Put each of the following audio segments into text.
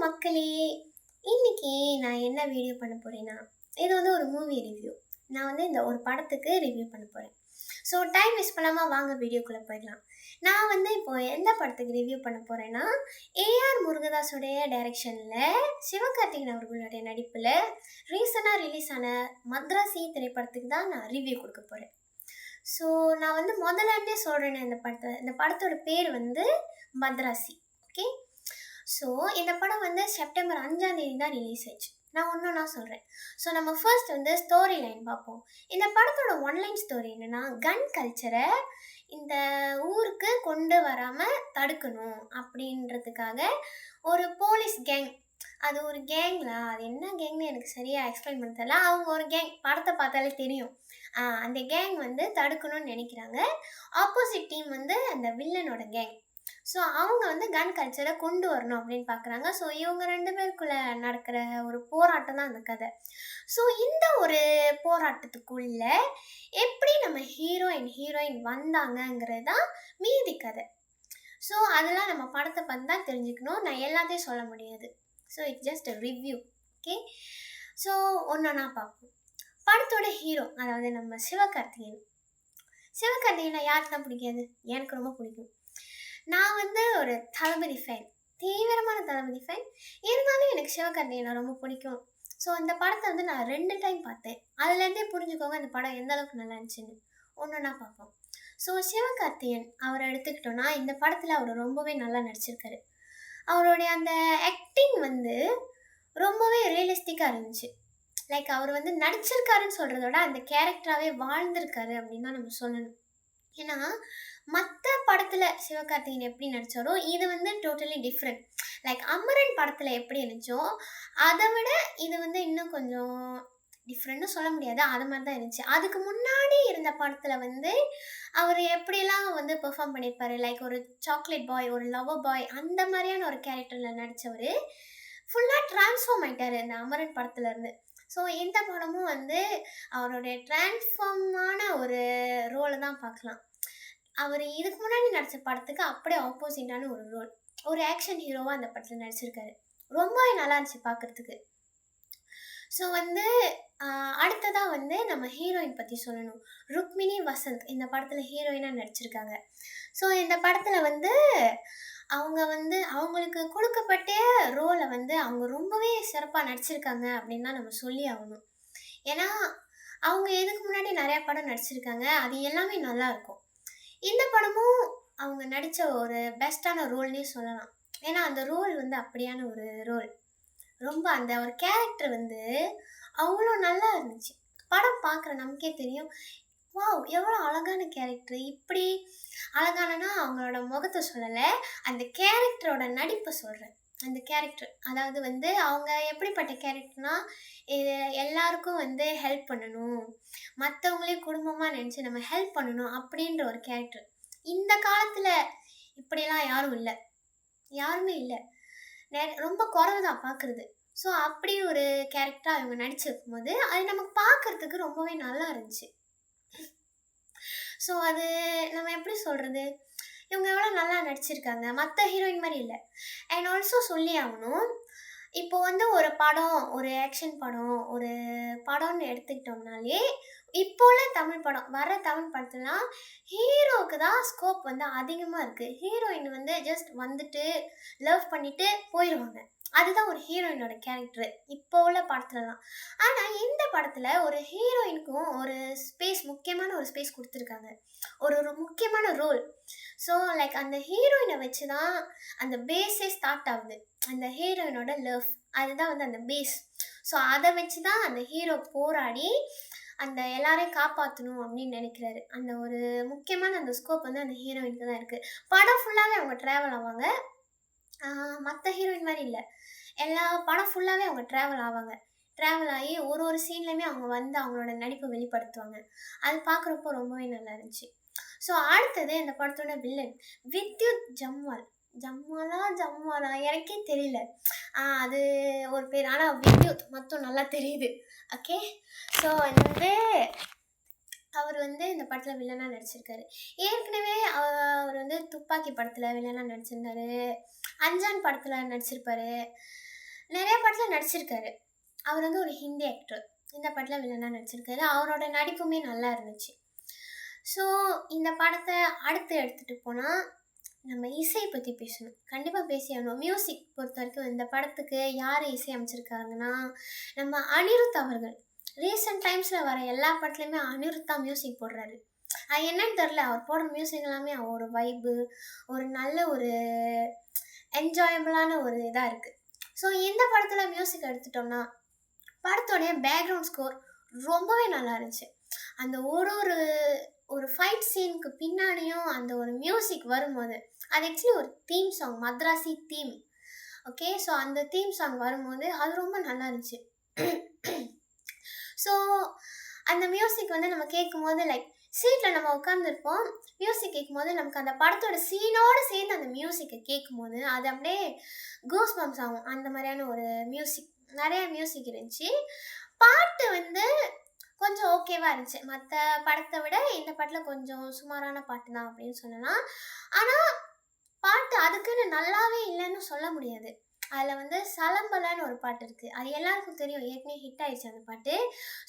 மக்களே! இன்னைக்கு நான் என்ன வீடியோ பண்ண போறேன்னா, இது வந்து ஒரு மூவி ரிவ்யூ. நான் வந்து இந்த ஒரு படத்துக்கு ரிவ்யூ பண்ண போறேன். ஸோ டைம் வேஸ்ட் பண்ணாம வாங்க வீடியோக்குள்ள போயிடலாம். நான் வந்து இப்போ எந்த படத்துக்கு ரிவ்யூ பண்ண போறேன்னா, ஏஆர் முருகதாஸுடைய டைரக்ஷன்ல சிவகார்த்திகேயன் அவர்களுடைய நடிப்புல ரீசென்ட்டா ரிலீஸ் ஆன மத்ராசி திரைப்படத்துக்கு தான் நான் ரிவ்யூ குடுக்க போறேன். ஸோ நான் வந்து முதல்ல இருந்தே சொல்றேனே இந்த படத்தோட பேர் வந்து மத்ராசி. ஓகே. ஸோ இந்த படம் வந்து செப்டம்பர் 5ஆம் தேதி தான் ரிலீஸ் ஆச்சு. நான் ஒன்றா சொல்கிறேன். ஸோ நம்ம ஃபர்ஸ்ட் வந்து ஸ்டோரி லைன் பார்ப்போம். இந்த படத்தோட ஒன்லைன் ஸ்டோரி என்னென்னா, கன் கல்ச்சரை இந்த ஊருக்கு கொண்டு வராமல் தடுக்கணும் அப்படின்றதுக்காக ஒரு போலீஸ் கேங், அது ஒரு கேங்ல, அது என்ன கேங்னு எனக்கு சரியாக எக்ஸ்பிளைன் பண்ண தெரியல. அவங்க ஒரு கேங், படத்தை பார்த்தாலே தெரியும். அந்த கேங் வந்து தடுக்கணும்னு நினைக்கிறாங்க. ஆப்போசிட் டீம் வந்து அந்த வில்லனோட கேங். ஸோ அவங்க வந்து கன் கல்ச்சரை கொண்டு வரணும் அப்படின்னு பார்க்குறாங்க. ஸோ இவங்க 2 பேருக்குள்ளே நடக்கிற ஒரு போராட்டம் தான் அந்த கதை. ஸோ இந்த ஒரு போராட்டத்துக்குள்ள எப்படி நம்ம ஹீரோயின் வந்தாங்கங்கிறது தான் மீதி கதை. ஸோ அதெல்லாம் நம்ம படத்தை பார்த்து தான் தெரிஞ்சுக்கணும். நான் எல்லாத்தையும் சொல்ல முடியாது. So it's just a review. Okay. So ஒன்றா பார்ப்போம். படத்தோட ஹீரோ, அதாவது நம்ம சிவகார்த்திகேயனை யாருக்கு தான் பிடிக்காது? எனக்கு ரொம்ப பிடிக்கும். நான் வந்து ஒரு தளபதி ஃபேன், தீவிரமான தளபதி ஃபேன். இருந்தாலும் எனக்கு சிவகார்த்திகேயனை ரொம்ப பிடிக்கும். ஸோ இந்த படத்தை வந்து நான் 2 டைம் பார்த்தேன். அதுலேருந்தே புரிஞ்சுக்கோங்க இந்த படம் எந்த அளவுக்கு நல்லா இருந்துச்சுன்னு. ஒன்றா பார்ப்போம். ஸோ சிவகார்த்திகேயன் அவரை எடுத்துக்கிட்டோன்னா, இந்த படத்தில் அவர் ரொம்பவே நல்லா நடிச்சிருக்காரு. அவருடைய அந்த ஆக்டிங் வந்து ரொம்பவே ரியலிஸ்டிக்காக இருந்துச்சு. லைக் அவர் வந்து நடிச்சிருக்காருன்னு சொல்கிறத விட அந்த கேரக்டராகவே வாழ்ந்திருக்காரு அப்படின்னு தான் நம்ம சொல்லணும். ஏன்னா மற்ற படத்தில் சிவகார்த்திகேயன் எப்படி நடித்தாரோ இது வந்து டோட்டலி டிஃப்ரெண்ட். லைக் அமரன் படத்தில் எப்படி இருந்துச்சோ அதை விட இது வந்து இன்னும் கொஞ்சம் டிஃப்ரெண்ட்னு சொல்ல முடியாது, அது மாதிரி தான் இருந்துச்சு. அதுக்கு முன்னாடி இருந்த படத்தில் வந்து அவர் எப்படிலாம் வந்து பெர்ஃபார்ம் பண்ணியிருப்பார், லைக் ஒரு சாக்லேட் பாய், ஒரு லவர் பாய், அந்த மாதிரியான ஒரு கேரக்டரில் நடித்தவர் ஃபுல்லாக ட்ரான்ஸ்ஃபார்ம் ஆகிட்டார் இந்த அமரன் படத்துலேருந்து. ஸோ இந்த படமும் வந்து அவருடைய ட்ரான்ஸ்ஃபார்மான ஒரு ரோலை தான் பார்க்கலாம். அவர் இதுக்கு முன்னாடி நடித்த படத்துக்கு அப்படியே ஆப்போசிட்டான ஒரு ரோல், ஒரு ஆக்ஷன் ஹீரோவாக அந்த படத்தில் நடிச்சிருக்காரு. ரொம்பவே நல்லா இருந்துச்சு பார்க்குறதுக்கு. ஸோ வந்து அடுத்ததாக வந்து நம்ம ஹீரோயின் பற்றி சொல்லணும். ருக்மிணி வசந்த் இந்த படத்தில் ஹீரோயினாக நடிச்சிருக்காங்க. ஸோ இந்த படத்தில் வந்து அவங்க வந்து அவங்களுக்கு கொடுக்கப்பட்ட ரோலை வந்து அவங்க ரொம்பவே சிறப்பாக நடிச்சிருக்காங்க அப்படின்னு தான் நம்ம சொல்லி ஆகணும். ஏன்னா அவங்க இதுக்கு முன்னாடி நிறையா படம் நடிச்சிருக்காங்க, அது எல்லாமே நல்லாயிருக்கும். இந்த படமும் அவங்க நடித்த ஒரு பெஸ்ட்டான ரோல்னே சொல்லலாம். ஏன்னா அந்த ரோல் வந்து அப்படியான ஒரு ரோல், ரொம்ப அந்த ஒரு கேரக்டர் வந்து அவ்வளோ நல்லா இருந்துச்சு. படம் பார்க்குற நமக்கே தெரியும், வாவ் எவ்வளோ அழகான கேரக்டர். இப்படி அழகானனா அவங்களோட முகத்தை சொல்லலை, அந்த கேரக்டரோட நடிப்பை சொல்கிறேன். அந்த கேரக்டர், அதாவது வந்து அவங்க எப்படிப்பட்ட கேரக்டர்னால், இது எல்லாருக்கும் வந்து ஹெல்ப் பண்ணணும், மற்றவங்களையும் குடும்பமாக நினச்சி நம்ம ஹெல்ப் பண்ணணும் அப்படின்ற ஒரு கேரக்டர். இந்த காலத்தில் இப்படிலாம் யாருமே இல்லை, ரொம்ப குறைவு தான் பார்க்குறது. ஸோ அப்படி ஒரு கேரக்டராக அவங்க நடிச்சிருக்கும் போது அது நமக்கு பார்க்குறதுக்கு ரொம்பவே நல்லா இருந்துச்சு. ஸோ அது நம்ம எப்படி சொல்கிறது, இவங்க எவ்வளோ நல்லா நடிச்சிருக்காங்க, மற்ற ஹீரோயின் மாதிரி இல்லை. அண்ட் ஆல்சோ சொல்லி ஆகணும், இப்போ வந்து ஒரு படம், ஒரு ஆக்ஷன் படம், ஒரு படம்னு எடுத்துக்கிட்டோம்னாலே இப்போ உள்ள தமிழ் படம், வர தமிழ் படத்துலாம் ஹீரோவுக்கு தான் ஸ்கோப் வந்து அதிகமாக இருக்குது. ஹீரோயின் வந்து ஜஸ்ட் வந்துட்டு லவ் பண்ணிவிட்டு போயிடுவாங்க. அதுதான் ஒரு ஹீரோயினோட கேரக்டரு இப்போ உள்ள படத்துலலாம். ஆனால் இந்த படத்தில் ஒரு ஹீரோயினுக்கும் ஒரு ஸ்பேஸ், முக்கியமான ஒரு ஸ்பேஸ் கொடுத்துருக்காங்க, ஒரு முக்கியமான ரோல். ஸோ லைக் அந்த ஹீரோயினை வச்சு தான் அந்த பேஸே ஸ்டார்ட் ஆகுது. அந்த ஹீரோயினோட லவ், அதுதான் வந்து அந்த பேஸ். ஸோ அதை வச்சு தான் அந்த ஹீரோ போராடி அந்த எல்லாரையும் காப்பாற்றணும் அப்படின்னு நினைக்கிறாரு. அந்த ஒரு முக்கியமான அந்த ஸ்கோப் வந்து அந்த ஹீரோயினுக்கு தான் இருக்குது. படம் ஃபுல்லாகவே அவங்க ட்ராவல் ஆவாங்க, மற்ற ஹீரோயின் மாதிரி இல்லை. எல்லா படம் ஃபுல்லாகவே அவங்க ட்ராவல் ஆகி ஒரு சீன்லையுமே அவங்க வந்து அவங்களோட நடிப்பை வெளிப்படுத்துவாங்க. அது பார்க்குறப்போ ரொம்பவே நல்லா இருந்துச்சு. ஸோ அடுத்தது இந்த படத்தோட வில்லன் வித்யுத் ஜம்வாலா எனக்கே தெரியல, அது ஒரு பேர், ஆனால் வித்யுத் மட்டும் நல்லா தெரியுது. ஓகே. ஸோ வந்து அவர் வந்து இந்த படத்தில் வில்லனாக நடிச்சிருக்காரு. ஏற்கனவே அவர் வந்து துப்பாக்கி படத்தில் வில்லனாக நடிச்சிருந்தாரு, அஞ்சான் படத்தில் நடிச்சிருப்பாரு, நிறைய படத்தில் நடிச்சிருக்காரு. அவர் வந்து ஒரு ஹிந்தி ஆக்டர். இந்த படத்தில் வில்லனாக நடிச்சிருக்காரு. அவரோட நடிப்புமே நல்லா இருந்துச்சு. ஸோ இந்த படத்தை அடுத்து எடுத்துகிட்டு போனால் நம்ம இசை பற்றி பேசணும். கண்டிப்பாக பேசியாகணும். மியூசிக் பொறுத்த வரைக்கும் இந்த படத்துக்கு யார் இசை அமைச்சிருக்காங்கன்னா நம்ம அனிருத் அவர்கள். ரீசெண்ட் டைம்ஸில் வர எல்லா படத்துலையுமே அனிருத் தான் மியூசிக் போடுறாரு. அது என்னன்னு தெரில, அவர் போடுற மியூசிக் எல்லாமே ஒரு வைப்பு, ஒரு நல்ல ஒரு என்ஜாயபிளான ஒரு இதாக இருக்குது. ஸோ இந்த படத்தில் மியூசிக் எடுத்துட்டோம்னா படத்தோடைய பேக்ரவுண்ட் ஸ்கோர் ரொம்பவே நல்லா இருந்துச்சு. அந்த ஒரு ஒரு ஒரு ஃபைட் சீனுக்கு பின்னாடியும் அந்த ஒரு மியூசிக் வரும்போது அது ஆக்சுவலி ஒரு theme song, Madrasi theme. Okay, so அந்த தீம் சாங் வரும்போது அது ரொம்ப நல்லா இருந்துச்சு. ஸோ அந்த மியூசிக் வந்து நம்ம கேட்கும்போது லைக் சீட்டில் நம்ம உட்காந்துருப்போம், மியூசிக் கேட்கும்போது நமக்கு அந்த படத்தோட சீனோடு சேர்ந்து அந்த மியூசிக்கை கேட்கும்போது அது அப்படியே கூஸ் பம்ப்ஸ் ஆகும். அந்த மாதிரியான ஒரு மியூசிக், நிறைய மியூசிக் இருந்துச்சு. பாட்டு வந்து கொஞ்சம் ஓகேவாக இருந்துச்சு. மற்ற படத்தை விட இந்த படத்தில் கொஞ்சம் சுமாரான பாட்டு தான் அப்படின்னு சொல்லலாம். ஆனால் பாட்டு அதுக்குன்னு நல்லாவே இல்லைன்னு சொல்ல முடியாது. அதில் வந்து சலம்பலான்னு ஒரு பாட்டு இருக்குது, அது எல்லாருக்கும் தெரியும், ஏற்கனவே ஹிட் ஆயிடுச்சு அந்த பாட்டு.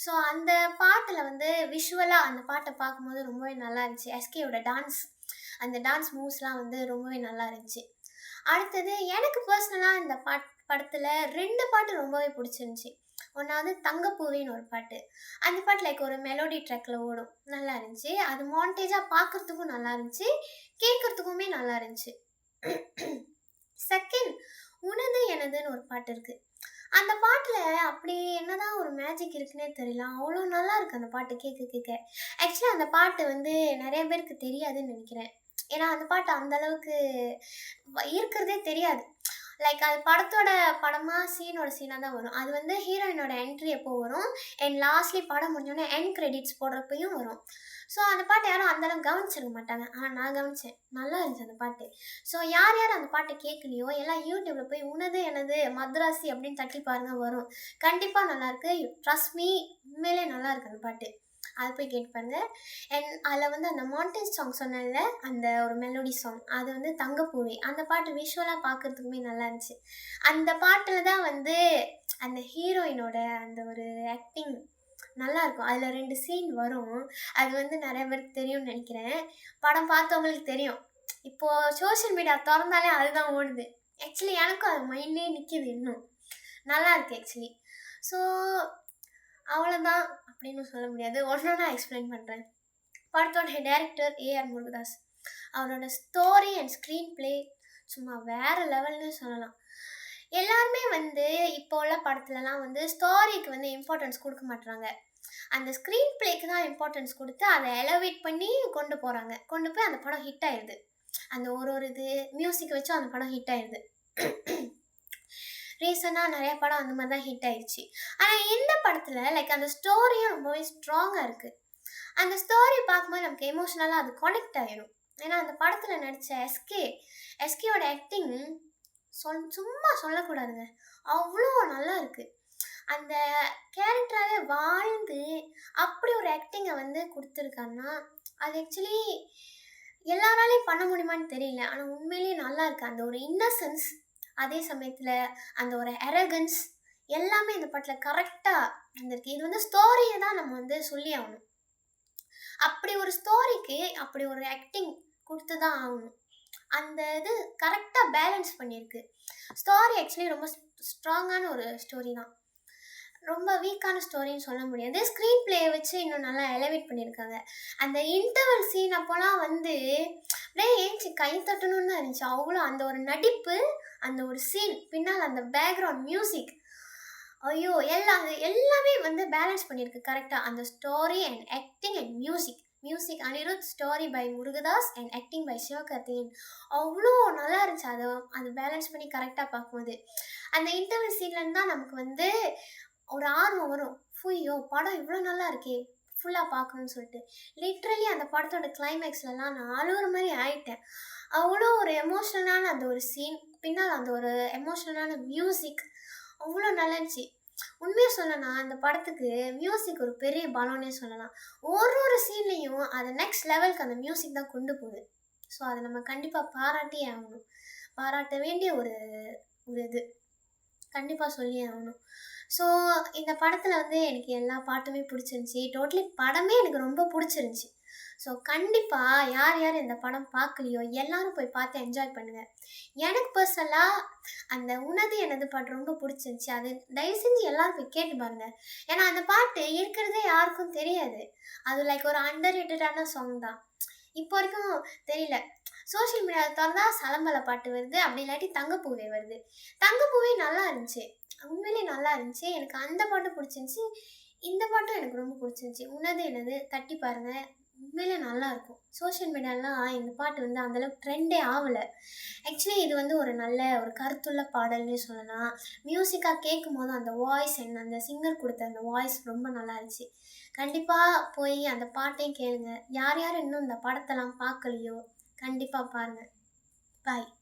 ஸோ அந்த பாட்டில் வந்து விஷுவலாக அந்த பாட்டை பார்க்கும்போது ரொம்பவே நல்லா இருந்துச்சு. எஸ்கேயோட டான்ஸ், அந்த டான்ஸ் மூவ்ஸ்லாம் வந்து ரொம்பவே நல்லா இருந்துச்சு. அடுத்தது எனக்கு பர்சனலாக இந்த படத்தில் 2 பாட்டு ரொம்பவே பிடிச்சிருந்துச்சி. ஒன்றாவது தங்கப்பூவின்னு ஒரு பாட்டு. அந்த பாட்டு லைக் ஒரு மெலோடி ட்ராக்ல ஓடும், நல்லா இருந்துச்சு. அது மாண்டேஜாக பார்க்குறதுக்கும் நல்லா இருந்துச்சு, கேட்குறதுக்குமே நல்லா இருந்துச்சு. செகண்ட், உனது எனதுன்னு ஒரு பாட்டு இருக்குது. அந்த பாட்டில் அப்படி என்னதான் ஒரு மேஜிக் இருக்குன்னே தெரியல, அவ்வளோ நல்லா இருக்குது அந்த பாட்டு கேட்க. ஆக்சுவலி அந்த பாட்டு வந்து நிறைய பேருக்கு தெரியாதுன்னு நினைக்கிறேன். ஏன்னா அந்த பாட்டு அந்தளவுக்கு இருக்கிறதே தெரியாது. லைக் அது படத்தோட படமாக சீனோட சீனாக தான் வரும். அது வந்து ஹீரோயினோட என்ட்ரி எப்போ வரும் அண்ட் லாஸ்ட்லி படம் முடிஞ்சோடனே எண்ட் கிரெடிட்ஸ் போடுறப்பையும் வரும். ஸோ அந்த பாட்டை யாரும் அந்தளவுக்கு கவனிச்சிருக்க மாட்டாங்க. ஆனால் நான் கவனித்தேன், நல்லா இருந்துச்சு அந்த பாட்டு. ஸோ யார் யார் அந்த பாட்டை கேட்கலையோ எல்லாம் யூடியூப்பில் போய் உனது எனது மத்ராசி அப்படின்னு தட்டி பாருங்க, வரும். கண்டிப்பாக நல்லாயிருக்கு, ட்ரஸ்ட் மீ, உண்மையிலே நல்லாயிருக்கு அந்த பாட்டு. அது போய் கேட்பாங்க. அண்ட் அதில் வந்து அந்த மாண்டேஜ் சாங் சொன்னேன்ல, அந்த ஒரு மெலோடி சாங், அது வந்து தங்கப்பூவி. அந்த பாட்டு விஷுவலாக பார்க்குறதுக்குமே நல்லா இருந்துச்சு. அந்த பாட்டில் தான் வந்து அந்த ஹீரோயினோட அந்த ஒரு ஆக்டிங் நல்லாயிருக்கும். அதில் 2 சீன் வரும், அது வந்து நிறைய பேருக்கு தெரியும்னு நினைக்கிறேன். படம் பார்த்தவங்களுக்கு தெரியும். இப்போது சோஷியல் மீடியா திறந்தாலே அதுதான் ஓடுது. ஆக்சுவலி எனக்கும் அது மைண்ட்லேயே நிற்கிது, இன்னும் நல்லா இருக்குது ஆக்சுவலி. ஸோ அவ்வளோதான் அப்படின்னு சொல்ல முடியாது, ஒன்றா எக்ஸ்பிளைன் பண்ணுறேன். படத்தோட டைரக்டர் ஏஆர் முருகதாஸ். அவரோட ஸ்டோரி அண்ட் ஸ்க்ரீன் பிளே சும்மா வேறு லெவல்னு சொல்லலாம். எல்லாருமே வந்து இப்போ உள்ள படத்துலலாம் வந்து ஸ்டோரிக்கு வந்து இம்பார்ட்டன்ஸ் கொடுக்க மாட்டுறாங்க. அந்த ஸ்க்ரீன் பிளேக்கு தான் இம்பார்ட்டன்ஸ் கொடுத்து அதை எலவேட் பண்ணி கொண்டு போகிறாங்க. கொண்டு போய் அந்த படம் ஹிட் ஆயிடுது. அந்த ஒரு இது மியூசிக் வச்சு அந்த படம் ஹிட் ஆயிடுது. ரீசனாக நிறைய படம் அந்த மாதிரி தான் ஹிட் ஆயிடுச்சு. ஆனால் இந்த படத்தில் லைக் அந்த ஸ்டோரியும் ரொம்பவே ஸ்ட்ராங்காக இருக்குது. அந்த ஸ்டோரி பார்க்கும்போது நமக்கு எமோஷ்னலாக அது கனெக்ட் ஆகிடும். ஏன்னா அந்த படத்தில் நடித்த எஸ்கேயோட ஆக்டிங் சும்மா சொல்லக்கூடாதுங்க, அவ்வளோ நல்லா இருக்குது. அந்த கேரக்டராகவே வாழ்ந்து அப்படி ஒரு ஆக்டிங்கை வந்து கொடுத்துருக்காருன்னா அது ஆக்சுவலி எல்லாராலையும் பண்ண முடியுமான்னு தெரியல. ஆனால் உண்மையிலேயே நல்லா இருக்குது. அந்த ஒரு இன்னசென்ஸ், அதே சமயத்தில் அந்த ஒரு அரகன்ஸ் எல்லாமே இந்த படத்தில் கரெக்டாக இருந்திருக்கு. இது வந்து ஸ்டோரியை தான் நம்ம வந்து சொல்லி ஆகணும். அப்படி ஒரு ஸ்டோரிக்கு அப்படி ஒரு ஆக்டிங் கொடுத்து தான் ஆகணும். அந்த இது கரெக்டாக பேலன்ஸ் பண்ணியிருக்கு. ஸ்டோரி ஆக்சுவலி ரொம்ப ஸ்ட்ராங்கான ஒரு ஸ்டோரி தான், ரொம்ப வீக்கான ஸ்டோரின்னு சொல்ல முடியாது. ஸ்க்ரீன் பிளே வச்சு இன்னும் நல்லா எலவேட் பண்ணியிருக்காங்க. அந்த இன்டர்வல் சீன் அப்போலாம் வந்து அப்படியே ஏஞ்சி கை தட்டணும்னு தான் இருந்துச்சு. அவ்வளோ அந்த ஒரு நடிப்பு, அந்த ஒரு சீன் பின்னால் அந்த பேக்ரவுண்ட் மியூசிக், ஐயோ எல்லாமே வந்து பேலன்ஸ் பண்ணியிருக்கு கரெக்டாக. அந்த story and acting and music Anirudh, story by Murugadoss and acting by Sivakarthikeyan. அவ்வளோ நல்லா இருந்துச்சு. அது பேலன்ஸ் பண்ணி கரெக்டாக பார்க்கும்போது அந்த இன்டர்வல் சீன்லேருந்து தான் நமக்கு வந்து ஒரு ஆர்வம் வரும். ஐயோ படம் இவ்வளோ நல்லா இருக்கே, ஃபுல்லாக பார்க்கணுன்னு சொல்லிட்டு. லிட்ரலி அந்த படத்தோட கிளைமேக்ஸ்லலாம் நான் அழுகிற மாதிரி ஆயிட்டேன். அவ்வளோ ஒரு எமோஷ்னலான அந்த ஒரு சீன், பின்னால் அந்த ஒரு எமோஷ்னலான மியூசிக் அவ்வளோ நல்லா இருந்துச்சு. உண்மையா சொல்லணும்னா, அந்த படத்துக்கு மியூசிக் ஒரு பெரிய பலம்னே சொல்லலாம். ஒரு சீன்லயும் அத நெக்ஸ்ட் லெவல்க்கு அந்த மியூசிக் தான் கொண்டு போகுது. ஸோ, அத நம்ம கண்டிப்பா பாராட்டியே ஆகணும். பாராட்ட வேண்டிய ஒரு ஒரு இது. கண்டிப்பா சொல்லியே ஆகணும். ஸோ, இந்த படத்துல வந்து எனக்கு எல்லா பாட்டுமே புடிச்சிருந்துச்சு. டோட்டலி படமே எனக்கு ரொம்ப புடிச்சிருந்துச்சு. ஸோ, கண்டிப்பா யார் யார் இந்த படம் பார்க்கலையோ, எல்லாரும் போய் பார்த்து என்ஜாய் பண்ணுங்க. எனக்கு பர்சனலா அந்த "உனது எனது" பாட்டு ரொம்ப புடிச்சிருந்துச்சு. அது தயவு செஞ்சு எல்லாரும் போய் கேட்டு பாருங்க. ஏன்னா, அந்த பாட்டு இருக்கிறதே யாருக்கும் தெரியாது. அது லைக் ஒரு அண்டர் ரேட்டடான சாங் தான். இப்போ வரைக்கும் தெரியல. சோஷியல் மீடியால தொறந்தா "சலம்பல" பாட்டு வருது. அப்படி இல்லாட்டி "தங்கப்பூவே" வருது. "தங்கப்பூவே" நல்லா இருந்துச்சு. உண்மையிலேயே நல்லா இருந்துச்சு. எனக்கு அந்த பாட்டும் புடிச்சிருந்துச்சு. இந்த பாட்டும் எனக்கு ரொம்ப புடிச்சிருந்துச்சு. "உனது எனது" தட்டி பாருங்க. உண்மையிலே நல்லாயிருக்கும். சோஷியல் மீடியாலலாம் இந்த பாட்டு வந்து அந்த அளவுக்கு ட்ரெண்டே ஆவல. ஆக்சுவலி இது வந்து ஒரு நல்ல ஒரு கருத்துள்ள பாடல்னே சொல்லலாம். மியூசிக்கா கேட்கும்போது அந்த வாய்ஸ் அந்த சிங்கர் குடுத்த அந்த வாய்ஸ் ரொம்ப நல்லா இருந்துச்சு. கண்டிப்பா போய் அந்த பாட்டையும் கேளுங்க. யார் யார் இன்னும் இந்த படத்தெல்லாம் பார்க்கலையோ, கண்டிப்பா பாருங்க. பாய்.